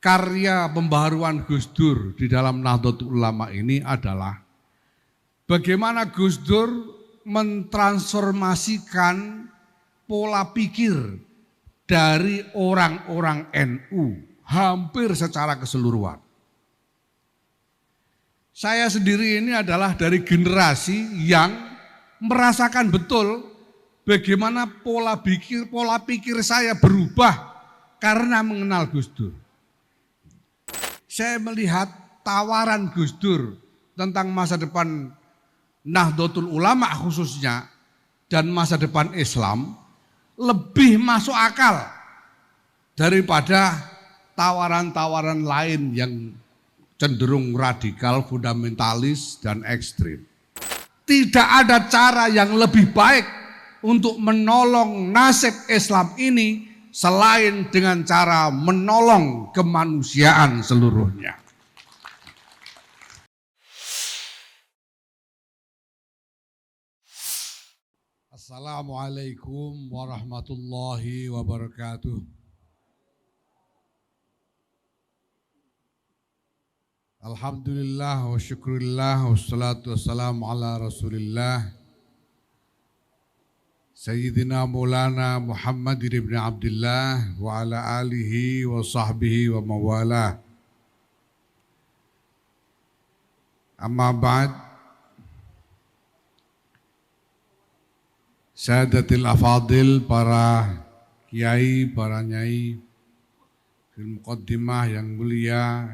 karya pembaharuan Gus Dur di dalam Nahdlatul Ulama ini adalah bagaimana Gus Dur mentransformasikan pola pikir dari orang-orang NU hampir secara keseluruhan. Saya sendiri ini adalah dari generasi yang merasakan betul bagaimana pola pikir saya berubah karena mengenal Gus Dur. Saya melihat tawaran Gus Dur tentang masa depan Nahdlatul Ulama khususnya dan masa depan Islam lebih masuk akal daripada tawaran-tawaran lain yang cenderung radikal, fundamentalis, dan ekstrim. Tidak ada cara yang lebih baik untuk menolong nasib Islam ini selain dengan cara menolong kemanusiaan seluruhnya. Assalamualaikum warahmatullahi wabarakatuh. Alhamdulillah wa syukurillah wassalatu wassalamu ala rasulillah Sayyidina Maulana Muhammad ibn Abdullah wa ala alihi wa sahbihi wa mawalah. Amma ba'd. Sadatil afadil, para kiai, para nyai, fil muqaddimah yang mulia,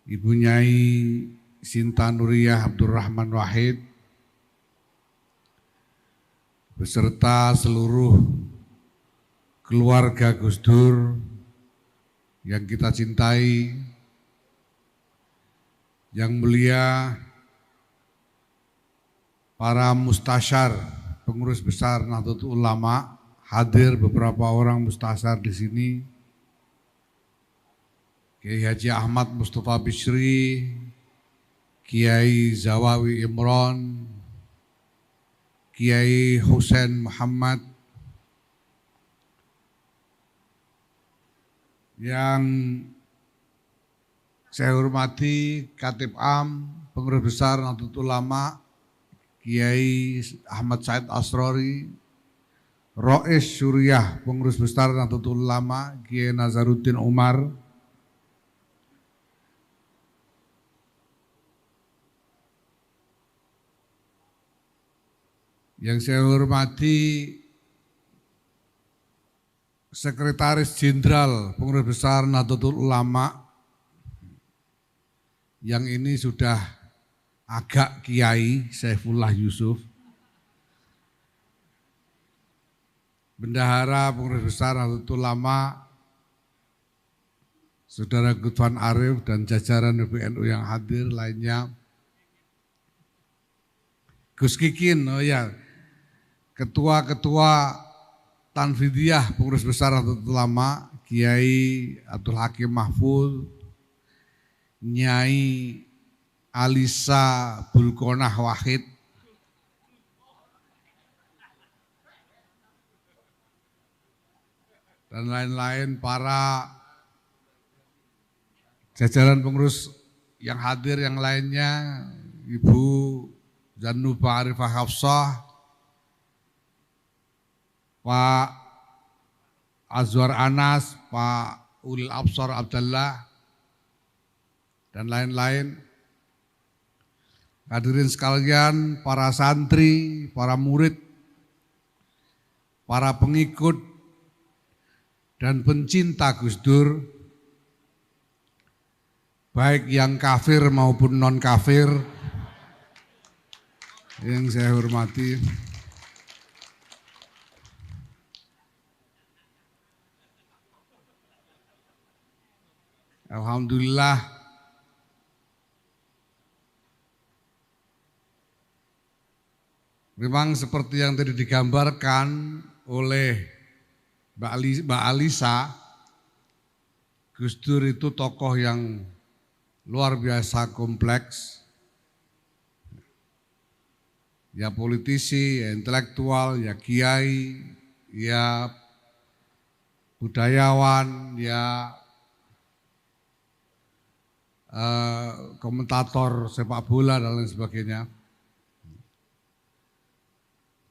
Ibu Nyai Sinta Nuriyah Abdurrahman Wahid, beserta seluruh keluarga Gus Dur yang kita cintai, yang mulia para mustasyar, pengurus besar Nahdlatul Ulama, hadir beberapa orang mustasyar di sini. Kiai Haji Ahmad Mustafa Bishri, Kiai Zawawi Imron, Kiai Husain Muhammad, yang saya hormati Khatib Am, pengurus besar Nahdlatul Ulama, Kiai Ahmad Said Asrori, Rois Syuriah, pengurus besar Nahdlatul Ulama, Kiai Nazaruddin Umar, yang saya hormati Sekretaris Jenderal Pengurus Besar Nahdlatul Ulama, yang ini sudah agak kiai, Saifullah Yusuf, Bendahara Pengurus Besar Nahdlatul Ulama, Saudara Gutvan Arif dan jajaran PBNU yang hadir lainnya, Gus Kikin, Ketua-ketua Tanfidiyah Pengurus Besar Nahdlatul Ulama, Kiai Abdul Hakim Mahfud, Nyai Alisa Bulkonah Wahid, dan lain-lain, para jajaran pengurus yang hadir yang lainnya, Ibu Zanuba Arifah Hafsah, Pak Azwar Anas, Pak Ulil Absar Abdallah, dan lain-lain. Hadirin sekalian, para santri, para murid, para pengikut, dan pencinta Gus Dur, baik yang kafir maupun non-kafir, yang saya hormati. Alhamdulillah, memang seperti yang tadi digambarkan oleh Mbak Alisa, Gus Dur itu tokoh yang luar biasa kompleks, ya politisi, ya intelektual, ya kiai, ya budayawan, ya komentator sepak bola dan lain sebagainya.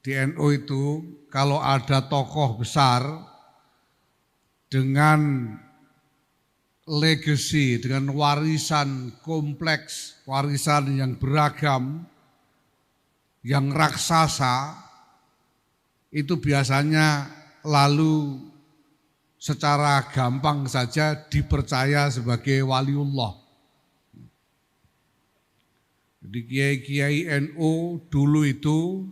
Di NU itu kalau ada tokoh besar dengan legacy, dengan warisan kompleks, warisan yang beragam, yang raksasa, itu biasanya lalu secara gampang saja dipercaya sebagai waliullah. Jadi kiai-kiai NU dulu itu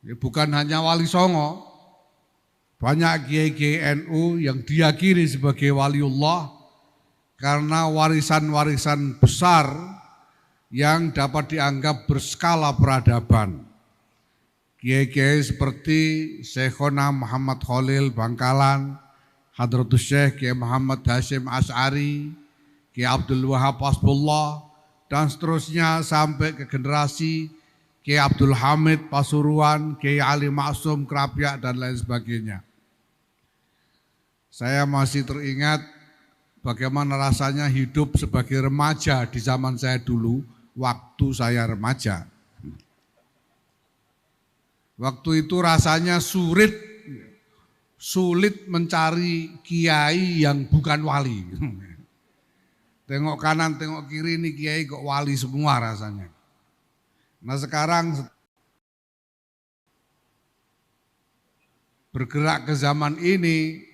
ya bukan hanya wali songo, banyak kiai-kiai NU yang diyakini sebagai waliullah karena warisan-warisan besar yang dapat dianggap berskala peradaban. Kiai-kiai seperti Syekhona Muhammad Khalil Bangkalan, Hadratus Syekh Kiai Muhammad Hashim Asy'ari, Kiai Abdul Wahab Hasbullah, dan seterusnya sampai ke generasi Kiai Abdul Hamid Pasuruan, Kiai Ali Maksum Krapyak, dan lain sebagainya. Saya masih teringat bagaimana rasanya hidup sebagai remaja di zaman saya dulu, waktu saya remaja. Waktu itu rasanya sulit mencari kiai yang bukan wali. Tengok kanan, tengok kiri, ini kiai kok wali semua rasanya. Nah sekarang bergerak ke zaman ini,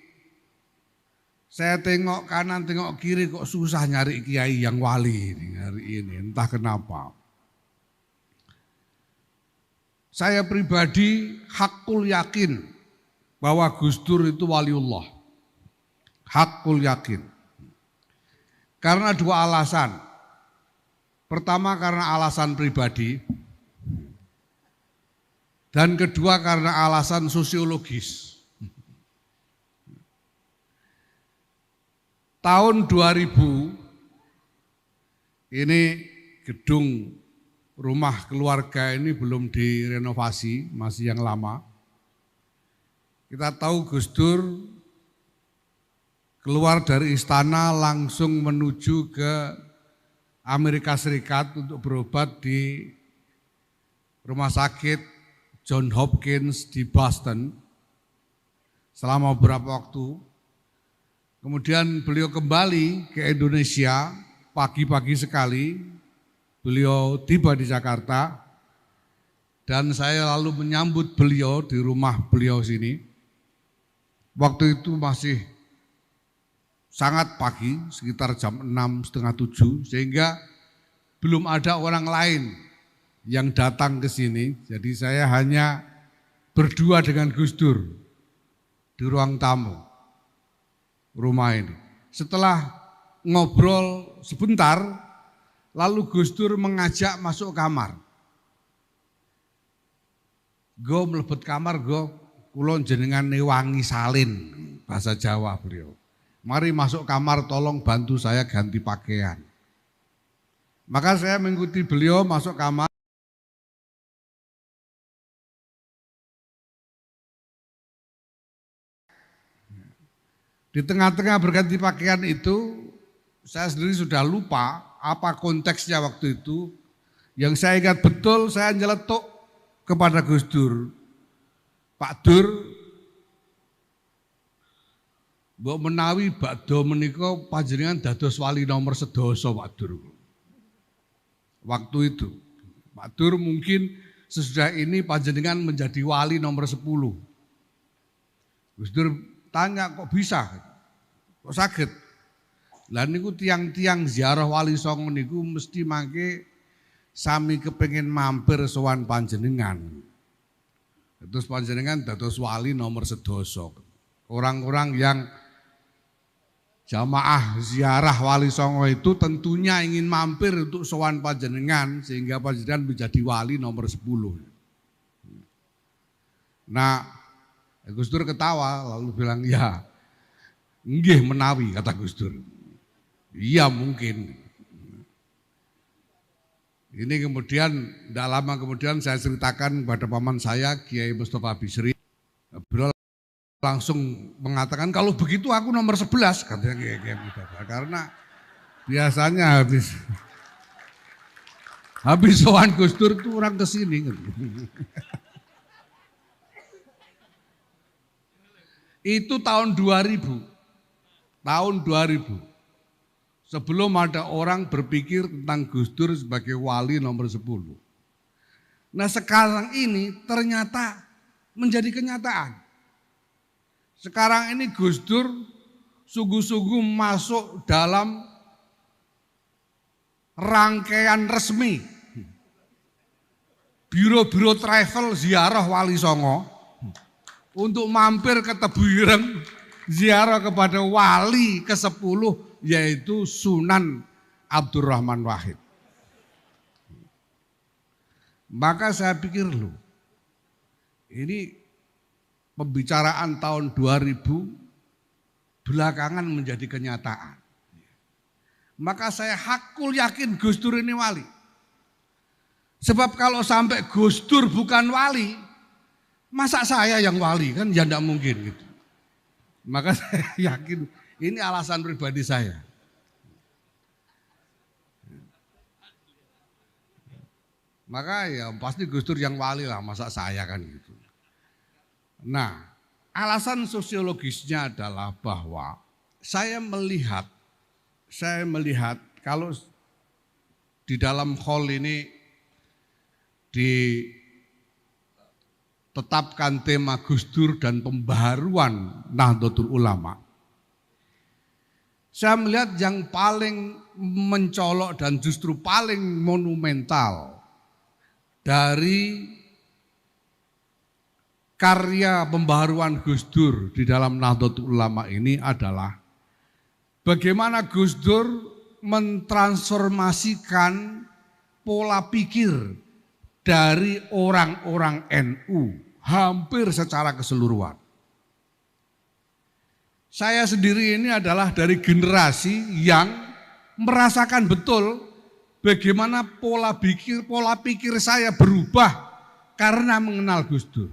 saya tengok kanan, tengok kiri kok susah nyari kiai yang wali hari ini, entah kenapa. Saya pribadi hakul yakin bahwa Gus Dur itu waliullah. Hakul yakin. Karena dua alasan. Pertama karena alasan pribadi. Dan kedua karena alasan sosiologis. Tahun 2000 ini gedung rumah keluarga ini belum direnovasi, masih yang lama. Kita tahu Gus Dur keluar dari istana langsung menuju ke Amerika Serikat untuk berobat di rumah sakit John Hopkins di Boston selama beberapa waktu. Kemudian beliau kembali ke Indonesia pagi-pagi sekali. Beliau tiba di Jakarta dan saya lalu menyambut beliau di rumah beliau sini. Waktu itu masih sangat pagi, sekitar jam 6:30, sehingga belum ada orang lain yang datang ke sini. Jadi saya hanya berdua dengan Gus Dur di ruang tamu rumah ini. Setelah ngobrol sebentar, lalu Gus Dur mengajak masuk kamar. Go mlebet kamar, go kulon jenengan wangi salin, bahasa Jawa beliau. Mari masuk kamar, tolong bantu saya ganti pakaian. Maka saya mengikuti beliau masuk kamar. Di tengah-tengah berganti pakaian itu, saya sendiri sudah lupa apa konteksnya waktu itu. Yang saya ingat betul, saya nyeletuk kepada Gus Dur. Pak Dur, mbok menawi bakdo menika panjenengan dados wali nomor sedoso Pak Dur. Waktu itu, Pak Dur mungkin sesudah ini panjenengan menjadi wali nomor 10. Gus Dur tanya kok bisa, kok sakit? Lah niku tiang-tiang ziarah Wali Songo niku mesti mangke sami kepengin mampir sowan panjenengan. Terus panjenengan dados wali nomor sedoso. Orang-orang yang jamaah ziarah Wali Songo itu tentunya ingin mampir untuk sowan panjenengan sehingga panjenengan menjadi wali nomor 10. Nah, Gus Dur ketawa lalu bilang, "Ya, nggih menawi," kata Gus Dur. Iya mungkin. Ini kemudian, tidak lama kemudian saya ceritakan kepada paman saya, Kiai Mustafa Bisri. Beliau langsung mengatakan, kalau begitu aku nomor 11, katanya Kiai Mustafa. Karena Biasanya habis sowan Gus Dur tuh orang kesini. Itu tahun 2000. Tahun 2000. Sebelum ada orang berpikir tentang Gus Dur sebagai wali nomor 10. Nah sekarang ini ternyata menjadi kenyataan. Sekarang ini Gus Dur sungguh-sungguh masuk dalam rangkaian resmi biro-biro travel ziarah Wali Songo untuk mampir ke Tebu Ireng ziarah kepada wali ke-10 yaitu Sunan Abdurrahman Wahid. Maka saya pikir loh, ini pembicaraan tahun 2000 belakangan menjadi kenyataan. Maka saya hakul yakin Gus Dur ini wali. Sebab kalau sampai Gus Dur bukan wali, masa saya yang wali kan ya tidak mungkin gitu. Maka saya yakin ini alasan pribadi saya. Maka ya pasti Gus Dur yang wali lah, masa saya kan gitu. Nah, alasan sosiologisnya adalah bahwa saya melihat kalau di dalam hall ini ditetapkan tema Gus Dur dan pembaharuan Nahdlatul Ulama. Saya melihat yang paling mencolok dan justru paling monumental dari karya pembaharuan Gus Dur di dalam Nahdlatul Ulama ini adalah bagaimana Gus Dur mentransformasikan pola pikir dari orang-orang NU hampir secara keseluruhan. Saya sendiri ini adalah dari generasi yang merasakan betul bagaimana pola pikir saya berubah karena mengenal Gus Dur.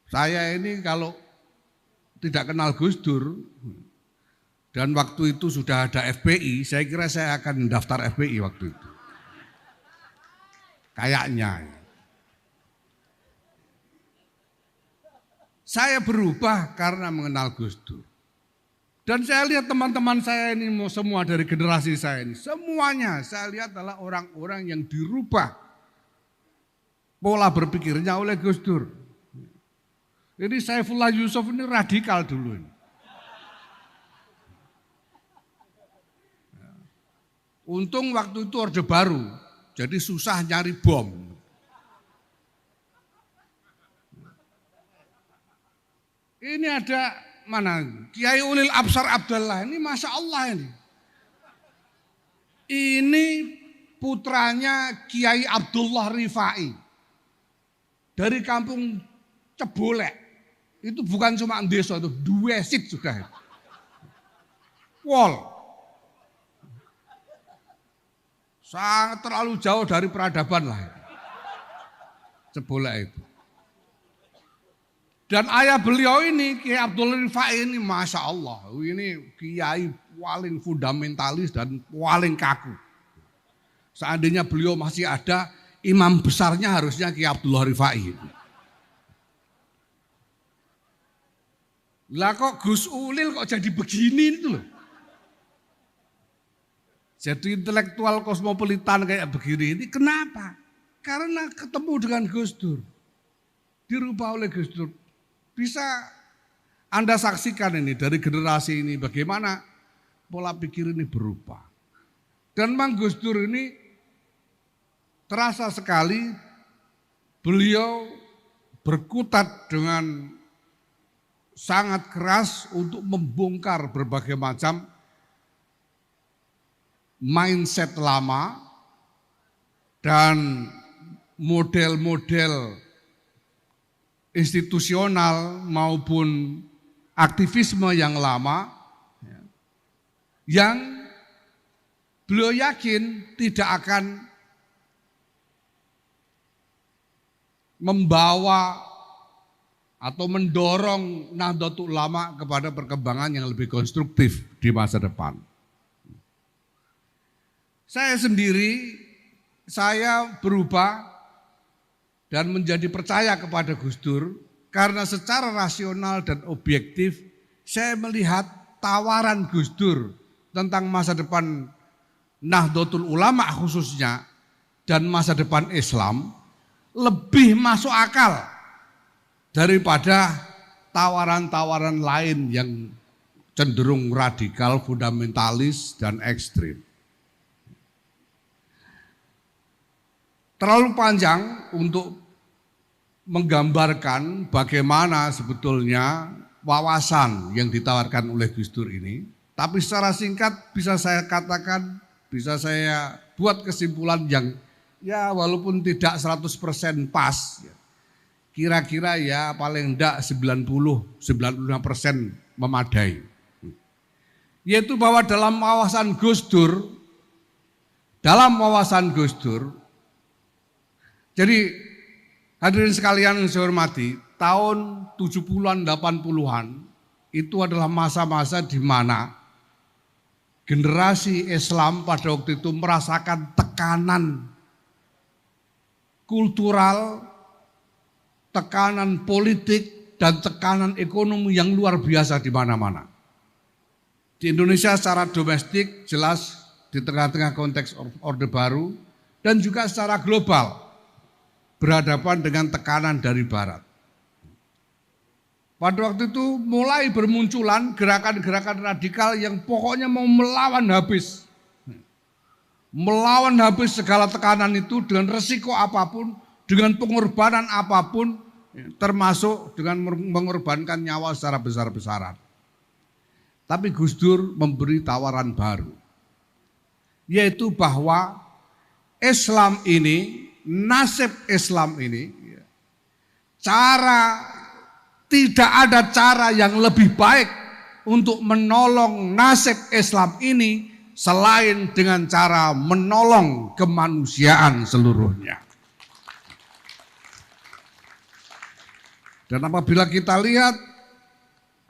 Saya ini kalau tidak kenal Gus Dur dan waktu itu sudah ada FPI, saya kira saya akan daftar FPI waktu itu. Kayaknya. Saya berubah karena mengenal Gus Dur. Dan saya lihat teman-teman saya ini semua dari generasi saya ini, semuanya saya lihat adalah orang-orang yang dirubah pola berpikirnya oleh Gus Dur. Ini Saifullah Yusuf ini radikal dulu ini. Untung waktu itu Orde Baru, jadi susah nyari bom. Ini ada mana Kiai Ulil Absar Abdallah ini Masya Allah ini. Ini putranya Kiai Abdullah Rifai dari kampung Cebolek. Itu bukan cuma desa itu, duesit sudah. Wol. Sangat terlalu jauh dari peradaban lah. Cebolek itu. Dan ayah beliau ini, Kiai Abdullah Rifai ini Masya Allah. Ini kiai paling fundamentalis dan paling kaku. Seandainya beliau masih ada, imam besarnya harusnya Kiai Abdullah Rifai. Lah kok Gus Ulil kok jadi begini itu loh. Jadi intelektual kosmopolitan kayak begini ini kenapa? Karena ketemu dengan Gus Dur. Dirubah oleh Gus Dur. Bisa Anda saksikan ini dari generasi ini bagaimana pola pikir ini berubah. Dan Mang Gus Dur ini terasa sekali beliau berkutat dengan sangat keras untuk membongkar berbagai macam mindset lama dan model-model institusional maupun aktivisme yang lama yang beliau yakin tidak akan membawa atau mendorong Nahdlatul Ulama kepada perkembangan yang lebih konstruktif di masa depan. Saya sendiri, saya berubah dan menjadi percaya kepada Gus Dur karena secara rasional dan objektif saya melihat tawaran Gus Dur tentang masa depan Nahdlatul Ulama khususnya dan masa depan Islam lebih masuk akal daripada tawaran-tawaran lain yang cenderung radikal, fundamentalis, dan ekstrim. Terlalu panjang untuk menggambarkan bagaimana sebetulnya wawasan yang ditawarkan oleh Gus Dur ini. Tapi secara singkat bisa saya katakan, bisa saya buat kesimpulan yang ya walaupun tidak 100% pas, kira-kira ya paling enggak 90-95% memadai. Yaitu bahwa dalam wawasan Gus Dur, jadi hadirin sekalian yang saya hormati, tahun 70-an, 80-an itu adalah masa-masa di mana generasi Islam pada waktu itu merasakan tekanan kultural, tekanan politik, dan tekanan ekonomi yang luar biasa di mana-mana. Di Indonesia secara domestik jelas di tengah-tengah konteks Orde Baru dan juga secara global berhadapan dengan tekanan dari Barat. Pada waktu itu mulai bermunculan gerakan-gerakan radikal yang pokoknya mau melawan habis segala tekanan itu dengan resiko apapun, dengan pengorbanan apapun, termasuk dengan mengorbankan nyawa secara besar-besaran. Tapi Gus Dur memberi tawaran baru, yaitu bahwa Islam ini, nasib Islam ini, tidak ada cara yang lebih baik untuk menolong nasib Islam ini selain dengan cara menolong kemanusiaan seluruhnya. Dan apabila kita lihat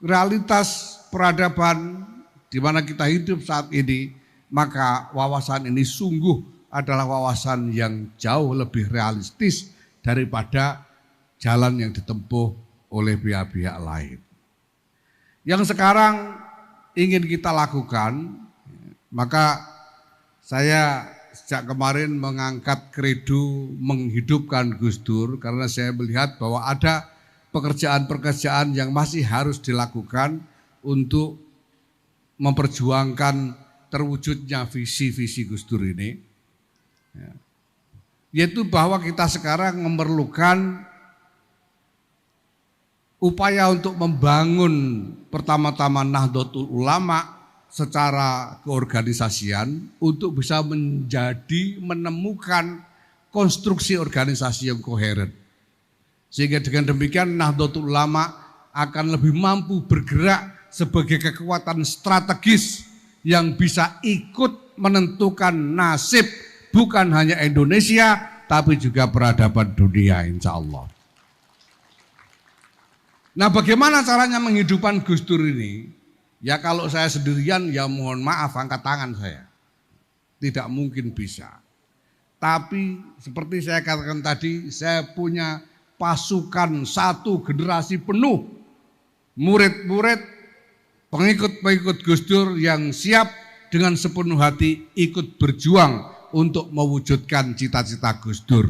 realitas peradaban di mana kita hidup saat ini, maka wawasan ini sungguh adalah wawasan yang jauh lebih realistis daripada jalan yang ditempuh oleh pihak-pihak lain. Yang sekarang ingin kita lakukan, maka saya sejak kemarin mengangkat kredo menghidupkan Gus Dur karena saya melihat bahwa ada pekerjaan-pekerjaan yang masih harus dilakukan untuk memperjuangkan terwujudnya visi-visi Gus Dur ini. Yaitu bahwa kita sekarang memerlukan upaya untuk membangun pertama-tama Nahdlatul Ulama secara keorganisasian untuk bisa menemukan konstruksi organisasi yang koheren. Sehingga dengan demikian Nahdlatul Ulama akan lebih mampu bergerak sebagai kekuatan strategis yang bisa ikut menentukan nasib bukan hanya Indonesia tapi juga peradaban dunia, insya Allah. Nah, bagaimana caranya menghidupkan Gus Dur ini? Ya kalau saya sendirian ya mohon maaf, angkat tangan saya. Tidak mungkin bisa. Tapi seperti saya katakan tadi, saya punya pasukan satu generasi penuh murid-murid, pengikut-pengikut Gus Dur yang siap dengan sepenuh hati ikut berjuang untuk mewujudkan cita-cita Gus Dur.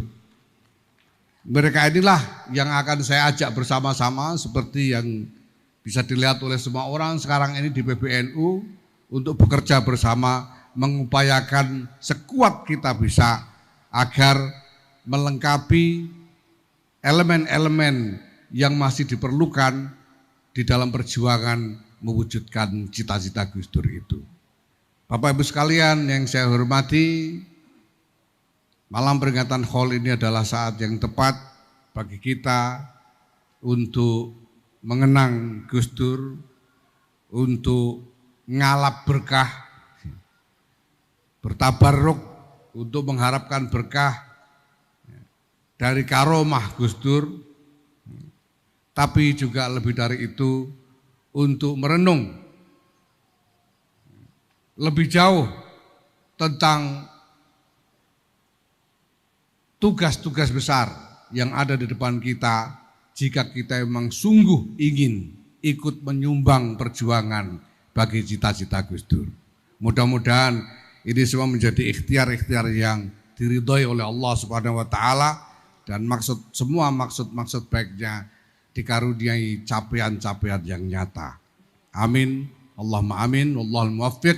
Mereka inilah yang akan saya ajak bersama-sama seperti yang bisa dilihat oleh semua orang sekarang ini di PBNU untuk bekerja bersama mengupayakan sekuat kita bisa agar melengkapi elemen-elemen yang masih diperlukan di dalam perjuangan mewujudkan cita-cita Gus Dur itu. Bapak Ibu sekalian yang saya hormati, malam peringatan Hol ini adalah saat yang tepat bagi kita untuk mengenang Gus Dur, untuk ngalap berkah, bertabarruk untuk mengharapkan berkah dari karomah Gus Dur, tapi juga lebih dari itu untuk merenung lebih jauh tentang tugas-tugas besar yang ada di depan kita jika kita memang sungguh ingin ikut menyumbang perjuangan bagi cita-cita Gus Dur. Mudah-mudahan ini semua menjadi ikhtiar-ikhtiar yang diridhoi oleh Allah Subhanahu wa taala dan semua maksud baiknya dikaruniai capaian-capaian yang nyata. Amin. Allahumma amin. Wallahul muwaffiq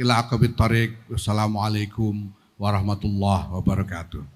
ila aqwamit thoriq. Wassalamualaikum warahmatullahi wabarakatuh.